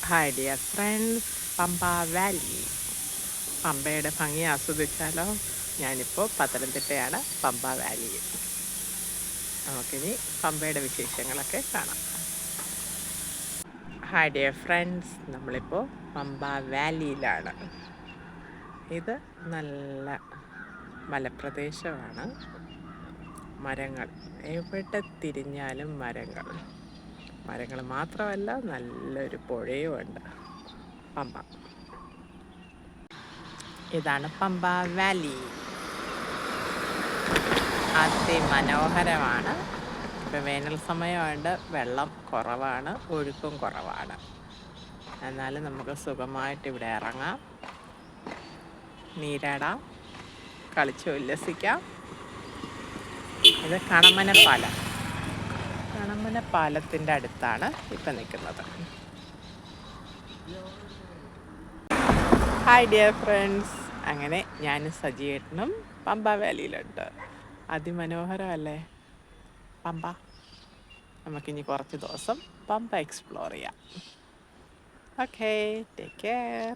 Hi dear friends, Pampa valley. പമ്പയുടെ ഭംഗി ആസ്വദിച്ചാലോ? ഞാനിപ്പോൾ പത്തനംതിട്ടയാണ്, പമ്പ വാലിയിൽ. നമുക്കിനി പമ്പയുടെ വിശേഷങ്ങളൊക്കെ കാണാം. ഹായ് ഡിയർ ഫ്രണ്ട്സ്, നമ്മളിപ്പോൾ പമ്പ വാലിയിലാണ്. ഇത് നല്ല മലപ്രദേശമാണ്. മരങ്ങൾ, എവിടെ തിരിഞ്ഞാലും മരങ്ങൾ. മരങ്ങൾ മാത്രമല്ല, നല്ലൊരു പുഴയും ഉണ്ട്. പമ്പ, ഇതാണ് പമ്പ വാലി. അതിമനോഹരമാണ്. ഇപ്പോൾ വേനൽ സമയമുണ്ട്, വെള്ളം കുറവാണ്, ഒഴുക്കും കുറവാണ്. എന്നാലും നമുക്ക് സുഖമായിട്ട് ഇവിടെ ഇറങ്ങാം, നീരാടാം, കളിച്ച് ഉല്ലസിക്കാം. ഇത് കണമന പാലം. കണമന പാലത്തിൻ്റെ അടുത്താണ് ഇപ്പം നിൽക്കുന്നത്. ഹായ് ഡിയർ ഫ്രണ്ട്സ്, അങ്ങനെ ഞാനും സജിയേട്ടനും പമ്പ വാലിയിലുണ്ട്. അതിമനോഹരമല്ലേ പമ്പ? നമുക്കിനി കുറച്ച് ദിവസം പമ്പ എക്സ്പ്ലോർ ചെയ്യാം. Okay, take care.